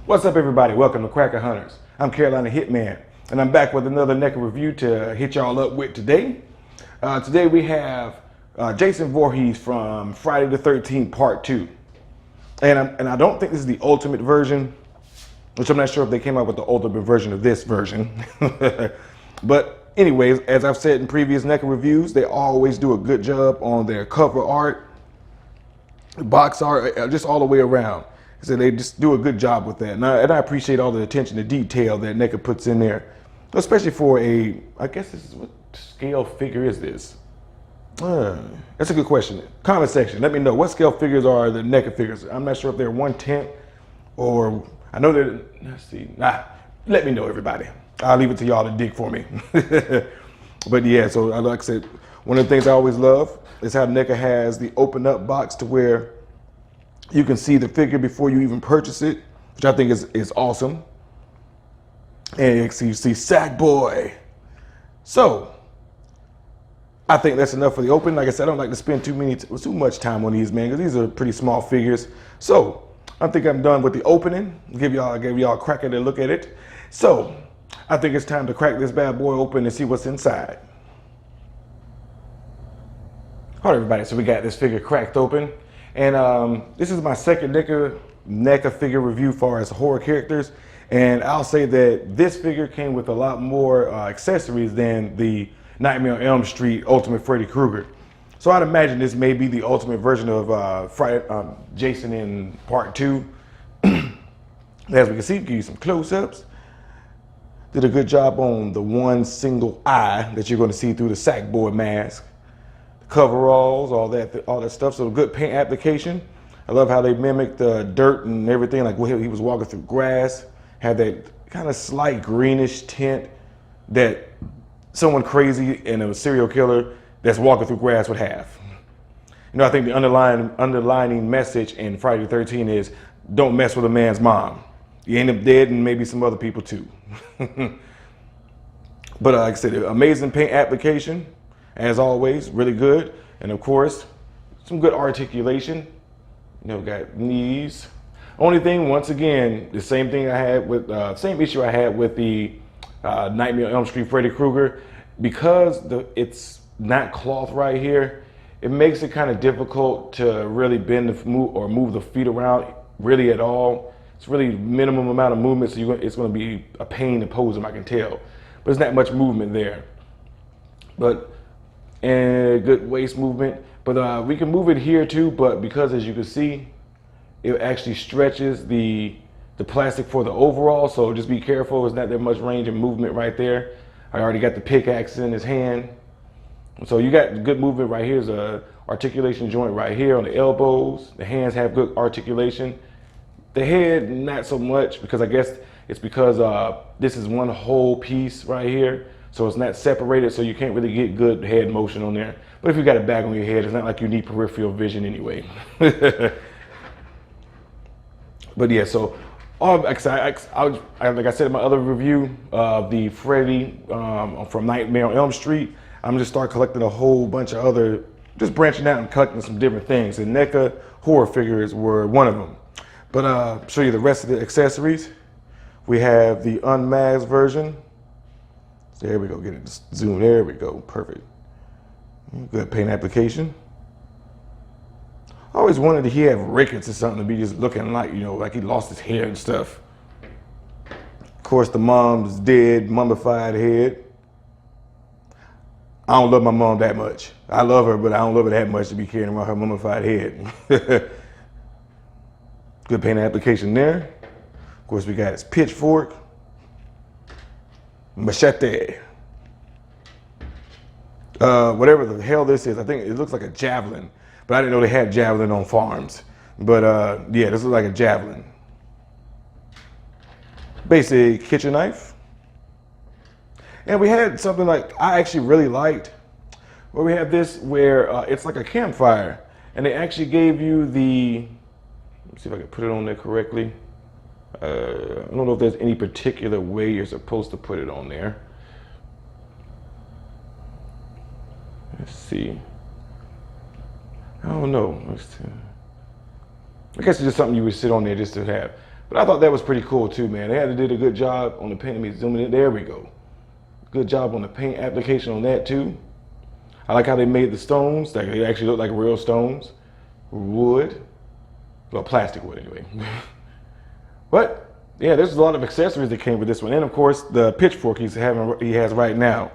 What's up, everybody? Welcome to Cracker Hunters. I'm Carolina Hitman, and I'm back with another NECA review to hit y'all up with today. Today we have Jason Voorhees from Friday the 13th Part 2. And I don't think this is the ultimate version, which I'm not sure if they came out with the ultimate version of this version. But anyways, as I've said in previous NECA reviews, they always do a good job on their cover art, box art, just all the way around. So they just do a good job with that. And I appreciate all the attention to detail that NECA puts in there, especially for I guess this is, what scale figure is this? That's a good question. Comment section, let me know. What scale figures are the NECA figures? I'm not sure if they're 1/10 or, I know they're, let's see. Let me know, everybody. I'll leave it to y'all to dig for me. But yeah, so like I said, one of the things I always love is how NECA has the open up box to where you can see the figure before you even purchase it, which I think is awesome. And you see Sackboy. So I think that's enough for the open. Like I said, I don't like to spend too much time on these, man, because these are pretty small figures. So I think I'm done with the opening. Give y'all a crack at a look at it. So I think it's time to crack this bad boy open and see what's inside. All right, everybody, so we got this figure cracked open. And this is my second NECA figure review far as horror characters. And I'll say that this figure came with a lot more accessories than the Nightmare on Elm Street Ultimate Freddy Krueger. So I'd imagine this may be the ultimate version of Jason in Part 2. As we can see, give you some close-ups. Did a good job on the one single eye that you're going to see through the Sackboy mask. Coveralls, all that stuff. So good paint application. I love how they mimic the dirt and everything. Like when he was walking through grass, had that kind of slight greenish tint that someone crazy and a serial killer that's walking through grass would have. You know, I think the underlining message in Friday the 13th is don't mess with a man's mom. You end up dead and maybe some other people too. But like I said, amazing paint application. As always, really good. And of course, some good articulation. You know, got knees. Only thing, once again, the same thing I had with, same issue I had with the Nightmare on Elm Street Freddy Krueger. Because it's not cloth right here, it makes it kind of difficult to really bend or move the feet around really at all. It's really minimum amount of movement, so it's going to be a pain to pose them, I can tell. But there's not much movement there. And good waist movement, but we can move it here too, but because as you can see, it actually stretches the plastic for the overall, so just be careful. There's not that much range of movement right there. I already got the pickaxe in his hand. So you got good movement right here. There's a articulation joint right here on the elbows. The hands have good articulation. The head, not so much, because I guess it's because this is one whole piece right here. So it's not separated, so you can't really get good head motion on there. But if you got a bag on your head, it's not like you need peripheral vision anyway. But yeah, so like I said in my other review of the Freddy from Nightmare on Elm Street, I'm just start collecting a whole bunch of other, just branching out and collecting some different things. And NECA horror figures were one of them. But I'll show you the rest of the accessories. We have the unmasked version. There we go, get it zoom, there we go, perfect. Good paint application. I always wondered if he had rickets or something to be just looking like, you know, like he lost his hair and stuff. Of course, the mom's dead, mummified head. I don't love my mom that much. I love her, but I don't love her that much to be carrying around her mummified head. Good paint application there. Of course, we got his pitchfork. Machete. Whatever the hell this is, I think it looks like a javelin, but I didn't know they had javelin on farms. But yeah, this looks like a javelin. Basic kitchen knife. And we had something like I actually really liked, where we have this where it's like a campfire, and they actually gave you the, let's see if I can put it on there correctly. I don't know if there's any particular way you're supposed to put it on there. Let's see. I don't know. I guess it's just something you would sit on there just to have. But I thought that was pretty cool too, man. They did a good job on the paint. Let me zoom in. There we go. Good job on the paint application on that too. I like how they made the stones. They actually look like real stones. Wood. Well, plastic wood anyway. But yeah, there's a lot of accessories that came with this one. And of course, the pitchfork he has right now.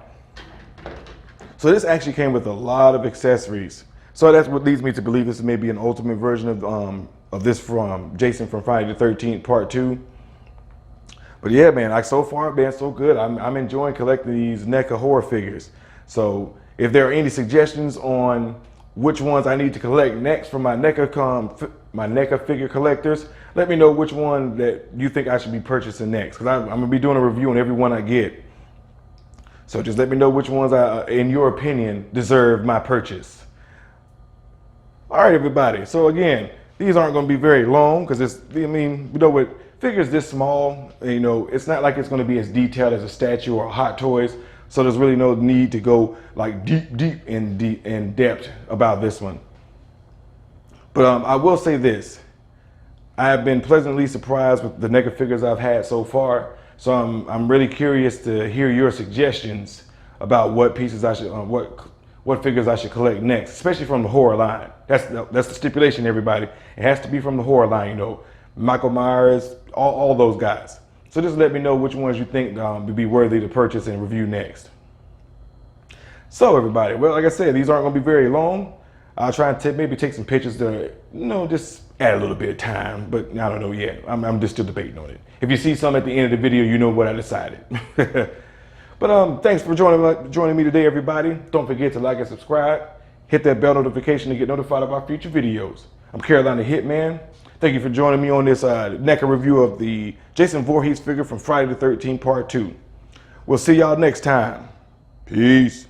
So this actually came with a lot of accessories. So that's what leads me to believe this may be an ultimate version of this from Jason from Friday the 13th Part 2. But yeah, man, like so far, man, so good. I'm enjoying collecting these NECA horror figures. So if there are any suggestions on which ones I need to collect next from my NECA figure collectors, let me know which one that you think I should be purchasing next. Because I'm going to be doing a review on every one I get. So just let me know which ones, in your opinion, deserve my purchase. All right, everybody. So again, these aren't going to be very long because with figures this small, it's not like it's going to be as detailed as a statue or Hot Toys. So there's really no need to go like deep in depth about this one. But I will say this. I have been pleasantly surprised with the NECA figures I've had so far. So I'm really curious to hear your suggestions about what pieces I should, what figures I should collect next, especially from the horror line. That's the stipulation, everybody. It has to be from the horror line, Michael Myers, all those guys. So just let me know which ones you think would be worthy to purchase and review next. So everybody, well, like I said, these aren't going to be very long. I'll try and maybe take some pictures to, just add a little bit of time, but I don't know yet. I'm just still debating on it. If you see some at the end of the video, you know what I decided. But thanks for joining me today, everybody. Don't forget to like and subscribe. Hit that bell notification to get notified of our future videos. I'm Carolina Hitman. Thank you for joining me on this NECA review of the Jason Voorhees figure from Friday the 13th Part 2. We'll see y'all next time. Peace.